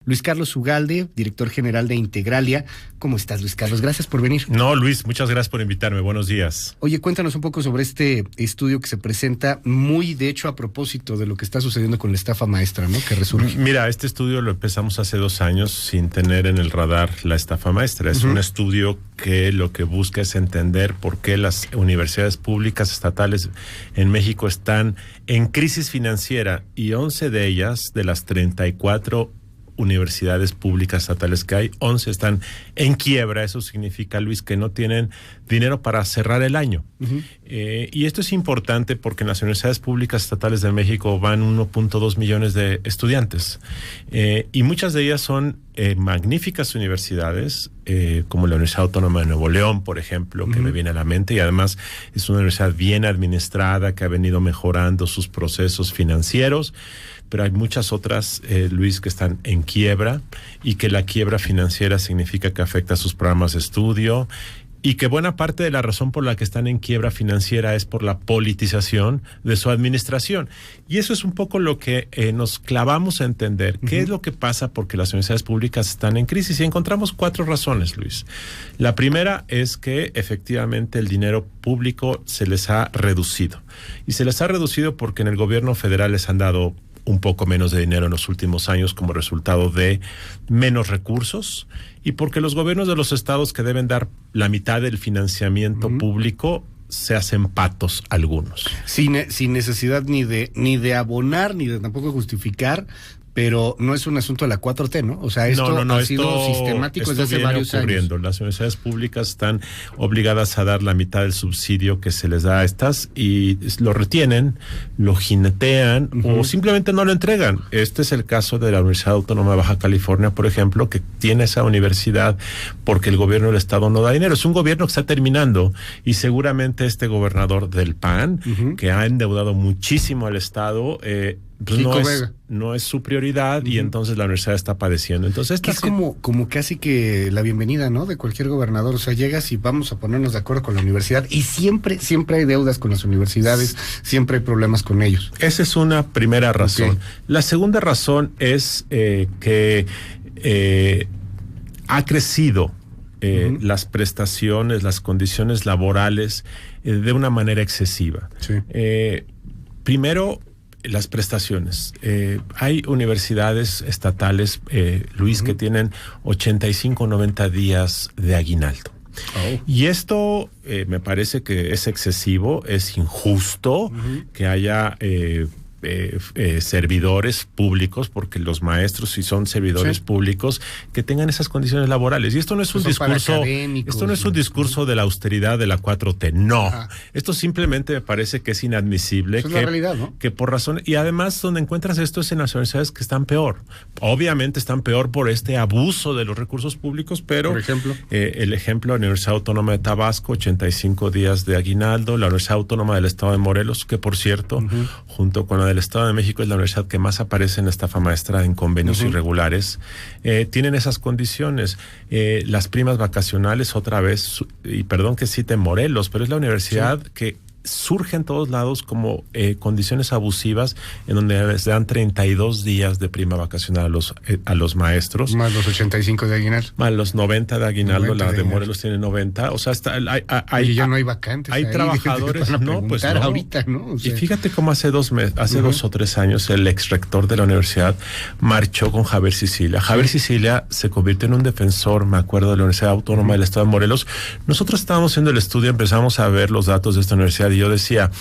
Luis Carlos Ugalde, director general de Integralia. ¿Cómo estás, Luis Carlos? Gracias por venir. No, Luis, muchas gracias por invitarme. Buenos días. Oye, cuéntanos un poco sobre este estudio que se presenta muy, de hecho, a propósito de lo que está sucediendo con la estafa maestra, ¿no? Que resurge. Mira, este estudio lo empezamos hace 2 años sin tener en el radar la estafa maestra. Es un estudio que lo que busca es entender por qué las universidades públicas estatales en México están en crisis financiera y 11 de ellas, de las 34 universidades públicas estatales que hay, 11 están en quiebra. Eso significa, Luis, que no tienen dinero para cerrar el año. Y esto es importante porque en las universidades públicas estatales de México van 1.2 millones de estudiantes. Y muchas de ellas son magníficas universidades, como la Universidad Autónoma de Nuevo León, por ejemplo, que me viene a la mente, y además es una universidad bien administrada, que ha venido mejorando sus procesos financieros. Pero hay muchas otras, Luis, que están en quiebra, y que la quiebra financiera significa que afecta a sus programas de estudio, y que buena parte de la razón por la que están en quiebra financiera es por la politización de su administración. Y eso es un poco lo que nos clavamos a entender. ¿Qué es lo que pasa porque las universidades públicas están en crisis? Y encontramos 4 razones, Luis. La primera es que efectivamente el dinero público se les ha reducido. Y se les ha reducido porque en el gobierno federal les han dado un poco menos de dinero en los últimos años como resultado de menos recursos, y porque los gobiernos de los estados, que deben dar la mitad del financiamiento público, se hacen patos algunos. Sin necesidad ni de abonar, ni de tampoco justificar, pero no es un asunto de la 4T, ¿no? O sea, esto ha sido sistemático desde hace varios años. Las universidades públicas están obligadas a dar la mitad del subsidio que se les da a estas, y lo retienen, lo jinetean o simplemente no lo entregan. Este es el caso de la Universidad Autónoma de Baja California, por ejemplo, que tiene esa universidad porque el gobierno del estado no da dinero. Es un gobierno que está terminando, y seguramente este gobernador del PAN, que ha endeudado muchísimo al estado, pues no es su prioridad, y entonces la universidad está padeciendo. Entonces es como casi que la bienvenida, ¿no? De cualquier gobernador. O sea, llegas y vamos a ponernos de acuerdo con la universidad, y siempre hay deudas con las universidades, siempre hay problemas con ellos. Esa es una primera razón. La segunda razón es que ha crecido las prestaciones, las condiciones laborales de una manera excesiva. Primero, las prestaciones. Hay universidades estatales, Luis, que tienen 85 o 90 días de aguinaldo. Y esto me parece que es excesivo, es injusto que haya servidores públicos, porque los maestros, si son servidores públicos, que tengan esas condiciones laborales. Y esto no es un discurso de la austeridad de la 4T, no. Esto simplemente me parece que es inadmisible. Eso es la realidad, ¿no? Que por razón, y además donde encuentras esto es en las universidades que están peor. Obviamente están peor por este abuso de los recursos públicos, pero por ejemplo, el ejemplo, la Universidad Autónoma de Tabasco, 85 días de aguinaldo, la Universidad Autónoma del Estado de Morelos, que por cierto, junto con la del Estado de México, es la universidad que más aparece en la estafa maestra en convenios irregulares, tienen esas condiciones. Las primas vacacionales, otra vez, y perdón que cite Morelos, pero es la universidad que surge en todos lados como condiciones abusivas, en donde les dan 32 días de prima vacacional a los maestros. Más los 85 de aguinaldo. Más los 90 de aguinaldo, la de Morelos tiene 90. O sea, y ya no hay vacantes. Hay trabajadores, no, pues no. Ahorita, ¿no? O sea, y fíjate cómo hace 2 o 3 años el ex rector de la universidad marchó con Javier Sicilia. Javier Sicilia se convirtió en un defensor, me acuerdo, de la Universidad Autónoma del Estado de Morelos. Nosotros estábamos haciendo el estudio, empezamos a ver los datos de esta universidad, y yo decía,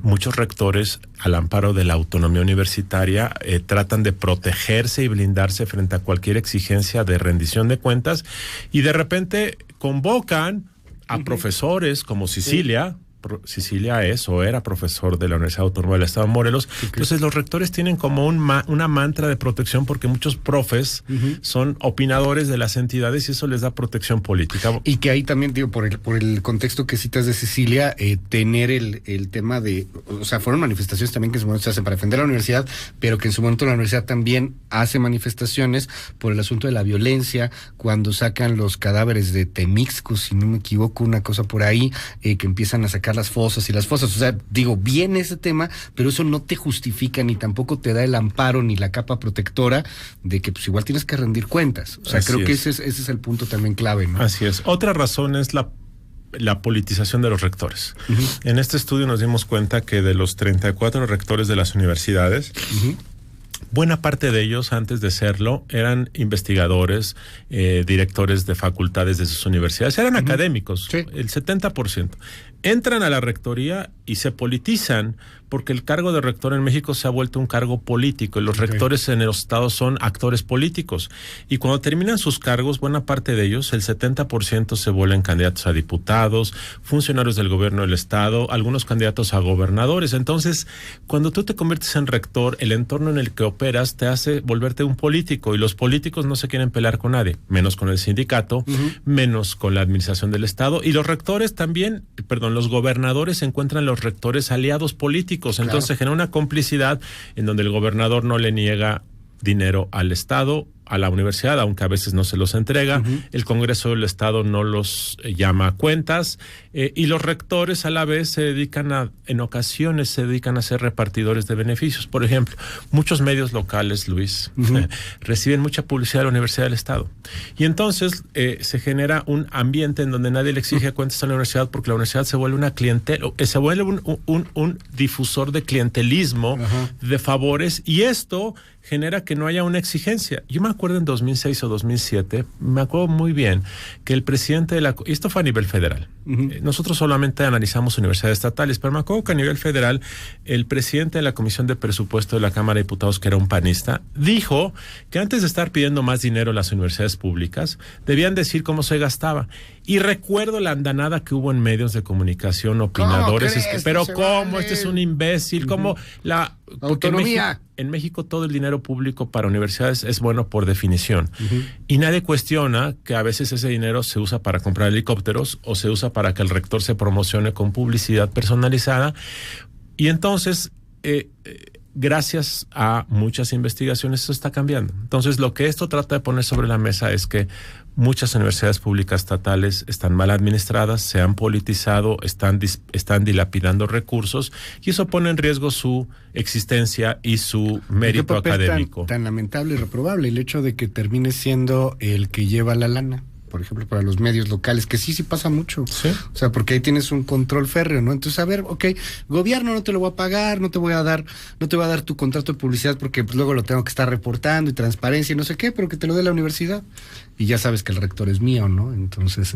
muchos rectores, al amparo de la autonomía universitaria, tratan de protegerse y blindarse frente a cualquier exigencia de rendición de cuentas, y de repente convocan a profesores como Sicilia. Sicilia es o era profesor de la Universidad Autónoma del Estado de Morelos. Entonces los rectores tienen como una mantra de protección, porque muchos profes son opinadores de las entidades, y eso les da protección política. Y que ahí también, digo, por el contexto que citas de Sicilia, tener el tema de, o sea, fueron manifestaciones también que en su momento se hacen para defender la universidad, pero que en su momento la universidad también hace manifestaciones por el asunto de la violencia, cuando sacan los cadáveres de Temixco, si no me equivoco, una cosa por ahí, que empiezan a sacar buscar las fosas y las fosas. O sea, digo, bien ese tema, pero eso no te justifica ni tampoco te da el amparo ni la capa protectora de que pues igual tienes que rendir cuentas. O sea, Así creo que es. ese es el punto también clave, ¿no? Así es. Otra razón es la politización de los rectores. En este estudio nos dimos cuenta que de los 34 rectores de las universidades, buena parte de ellos, antes de serlo, eran investigadores, directores de facultades de sus universidades, eran académicos, Sí. el 70%. Entran a la rectoría y se politizan porque el cargo de rector en México se ha vuelto un cargo político y los rectores en los estados son actores políticos. Y cuando terminan sus cargos, buena parte de ellos, el 70% se vuelven candidatos a diputados, funcionarios del gobierno del estado, algunos candidatos a gobernadores. Entonces, cuando tú te conviertes en rector, el entorno en el que operas te hace volverte un político y los políticos no se quieren pelear con nadie, menos con el sindicato, menos con la administración del estado y los rectores también, los gobernadores encuentran los rectores aliados políticos. Entonces se genera una complicidad en donde el gobernador no le niega dinero al Estado, a la universidad, aunque a veces no se los entrega, el Congreso del Estado no los llama a cuentas, y los rectores a la vez se dedican en ocasiones se dedican a ser repartidores de beneficios. Por ejemplo, muchos medios locales, Luis, reciben mucha publicidad de la Universidad del Estado. Y entonces se genera un ambiente en donde nadie le exige cuentas a la universidad porque la universidad se vuelve una clientela, se vuelve un difusor de clientelismo, de favores, y esto genera que no haya una exigencia. Yo me acuerdo en 2006 o 2007, me acuerdo muy bien que el presidente de esto fue a nivel federal. Nosotros solamente analizamos universidades estatales, pero me acuerdo que a nivel federal el presidente de la Comisión de Presupuesto de la Cámara de Diputados, que era un panista, dijo que antes de estar pidiendo más dinero a las universidades públicas, debían decir cómo se gastaba. Y recuerdo la andanada que hubo en medios de comunicación, opinadores, pero ¿cómo? Este es un imbécil, ¿cómo la autonomía? En México todo el dinero público para universidades es bueno por definición. Y nadie cuestiona que a veces ese dinero se usa para comprar helicópteros o se usa para que el rector se promocione con publicidad personalizada. Y entonces, gracias a muchas investigaciones, eso está cambiando. Entonces, lo que esto trata de poner sobre la mesa es que muchas universidades públicas estatales están mal administradas, se han politizado, están dilapidando recursos y eso pone en riesgo su existencia y su mérito académico. Tan lamentable y reprobable el hecho de que termine siendo el que lleva la lana. Por ejemplo, para los medios locales, que sí pasa mucho. ¿Sí? O sea, porque ahí tienes un control férreo, ¿no? Entonces, a ver, gobierno, no te lo voy a pagar, no te voy a dar tu contrato de publicidad porque pues, luego lo tengo que estar reportando y transparencia y no sé qué, pero que te lo dé la universidad. Y ya sabes que el rector es mío, ¿no? Entonces,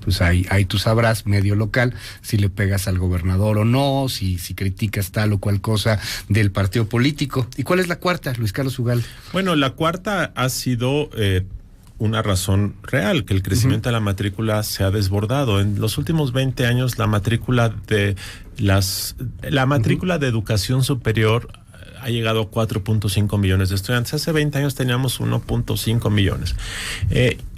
pues ahí tú sabrás, medio local, si le pegas al gobernador o no, si criticas tal o cual cosa del partido político. ¿Y cuál es la cuarta, Luis Carlos Ugal? Bueno, la cuarta ha sido una razón real, que el crecimiento de la matrícula se ha desbordado. En los últimos 20 años, la matrícula de educación superior ha llegado a 4.5 millones de estudiantes. Hace 20 años teníamos 1.5 millones.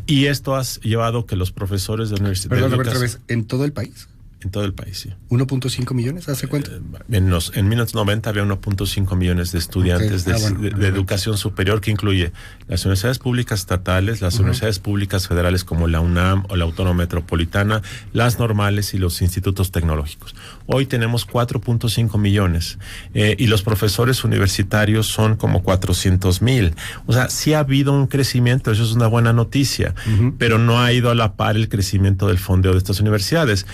Y esto ha llevado que los profesores de universidad... Perdón, otra vez, ¿en todo el país? En todo el país, sí. ¿1.5 millones? ¿Hace cuánto? En 1990 había 1.5 millones de estudiantes de educación superior, que incluye las universidades públicas estatales, las universidades públicas federales como la UNAM o la Autónoma Metropolitana, las normales y los institutos tecnológicos. Hoy tenemos 4.5 millones y los profesores universitarios son como 400,000. O sea, sí ha habido un crecimiento, eso es una buena noticia, pero no ha ido a la par el crecimiento del fondeo de estas universidades.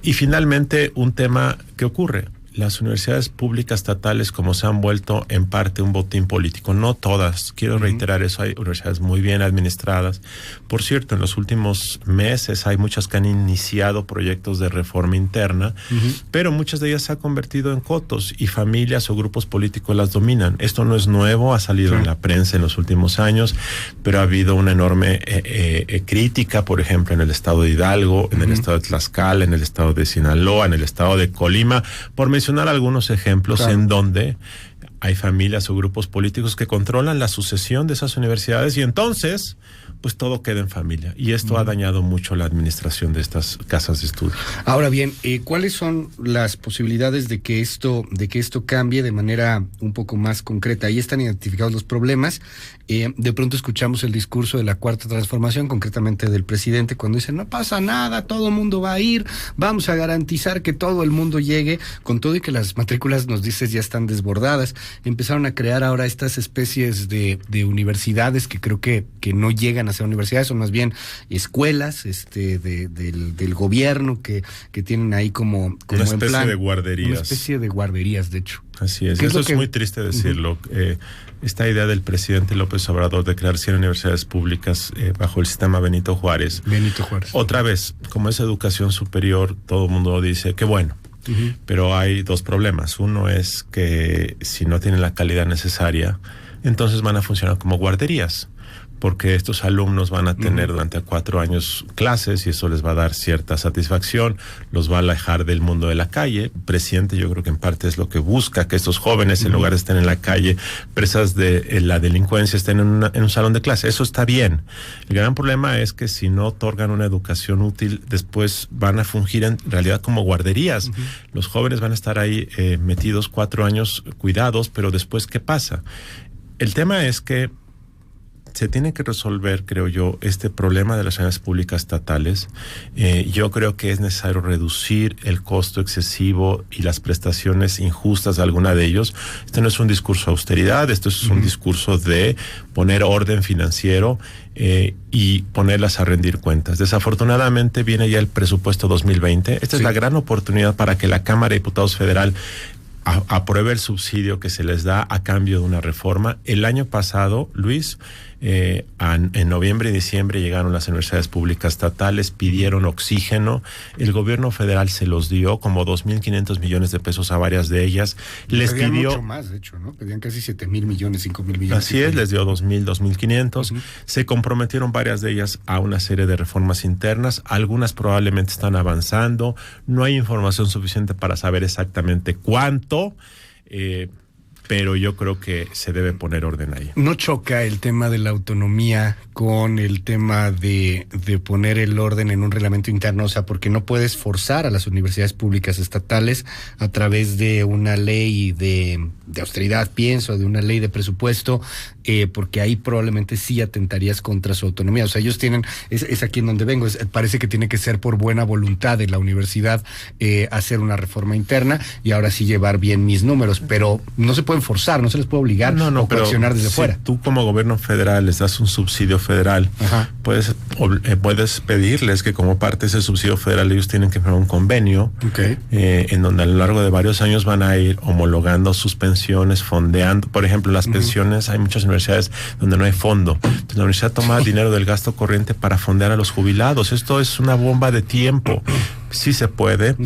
Y finalmente, un tema que ocurre. Las universidades públicas estatales, como se han vuelto en parte un botín político, no todas, quiero reiterar eso, hay universidades muy bien administradas. Por cierto, en los últimos meses hay muchas que han iniciado proyectos de reforma interna, pero muchas de ellas se han convertido en cotos y familias o grupos políticos las dominan. Esto no es nuevo, ha salido en la prensa en los últimos años, pero ha habido una enorme crítica, por ejemplo, en el estado de Hidalgo, en el estado de Tlaxcala, en el estado de Sinaloa, en el estado de Colima, por mencionar algunos ejemplos en donde hay familias o grupos políticos que controlan la sucesión de esas universidades y entonces pues todo queda en familia. Y esto ha dañado mucho la administración de estas casas de estudio. Ahora bien, ¿cuáles son las posibilidades de que esto cambie de manera un poco más concreta? Ahí están identificados los problemas. De pronto escuchamos el discurso de la Cuarta Transformación, concretamente del presidente, cuando dice, no pasa nada, todo el mundo va a ir, vamos a garantizar que todo el mundo llegue, con todo y que las matrículas, nos dices, ya están desbordadas. Empezaron a crear ahora estas especies de universidades que creo que no llegan a ser universidades, son más bien escuelas del gobierno que tienen ahí como una especie de guarderías. Una especie de guarderías, de hecho. Así es. Eso es muy triste decirlo. Esta idea del presidente López Obrador de crear 100 universidades públicas bajo el sistema Benito Juárez. Otra vez, como es educación superior, todo el mundo dice que bueno. Pero hay dos problemas. Uno es que si no tienen la calidad necesaria, entonces van a funcionar como guarderías, porque estos alumnos van a tener durante 4 años clases y eso les va a dar cierta satisfacción, los va a alejar del mundo de la calle. El presidente, yo creo que en parte es lo que busca, que estos jóvenes, en lugar de estar en la calle, presas de la delincuencia, estén en un salón de clase. Eso está bien. El gran problema es que si no otorgan una educación útil, después van a fungir en realidad como guarderías. Los jóvenes van a estar ahí metidos 4 años cuidados, pero después, ¿qué pasa? El tema es que se tiene que resolver, creo yo, este problema de las universidades públicas estatales. Yo creo que es necesario reducir el costo excesivo y las prestaciones injustas de alguna de ellos. Este no es un discurso de austeridad, esto es un discurso de poner orden financiero y ponerlas a rendir cuentas. Desafortunadamente viene ya el presupuesto 2020. Esta es la gran oportunidad para que la Cámara de Diputados Federal apruebe el subsidio que se les da a cambio de una reforma. El año pasado, Luis, en noviembre y diciembre llegaron las universidades públicas estatales, pidieron oxígeno, el gobierno federal se los dio como 2.500 millones de pesos a varias de ellas. Les pidió mucho más, de hecho, ¿no? Pedían casi 7,000 millones, 5,000 millones. Así es, les dio 2,000, 2.500. Se comprometieron varias de ellas a una serie de reformas internas, algunas probablemente están avanzando, no hay información suficiente para saber exactamente cuánto, pero yo creo que se debe poner orden ahí. ¿No choca el tema de la autonomía con el tema de poner el orden en un reglamento interno? O sea, porque no puedes forzar a las universidades públicas estatales a través de una ley de austeridad, pienso, de una ley de presupuesto, porque ahí probablemente sí atentarías contra su autonomía. O sea, ellos tienen, es aquí en donde vengo, parece que tiene que ser por buena voluntad de la universidad hacer una reforma interna y ahora sí llevar bien mis números, pero no se pueden forzar, no se les puede obligar o coaccionar desde fuera. Si tú como gobierno federal les das un subsidio federal, puedes pedirles que como parte de ese subsidio federal ellos tienen que firmar un convenio en donde a lo largo de varios años van a ir homologando sus pensiones, fondeando. Por ejemplo, las pensiones, hay muchas universidades donde no hay fondo. Entonces la universidad toma dinero del gasto corriente para fondear a los jubilados. Esto es una bomba de tiempo. Sí se puede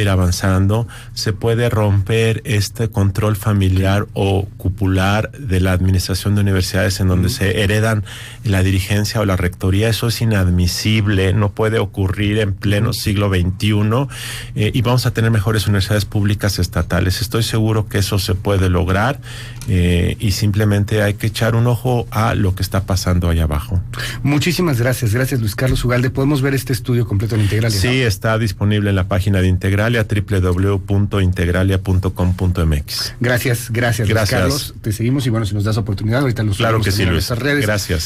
ir avanzando, se puede romper este control familiar o cupular de la administración de universidades en donde se heredan la dirigencia o la rectoría. Eso es inadmisible, no puede ocurrir en pleno siglo XXI y vamos a tener mejores universidades públicas estatales. Estoy seguro que eso se puede lograr y simplemente hay que echar un ojo a lo que está pasando allá abajo. Muchísimas gracias Luis Carlos Ugalde. ¿Podemos ver este estudio completo en Integralia? Sí, está disponible en la página de Integralia, www.integralia.com.mx. Gracias Luis Carlos. Te seguimos y bueno, si nos das oportunidad, ahorita los claro que sí, Luis. En nuestras redes. Gracias.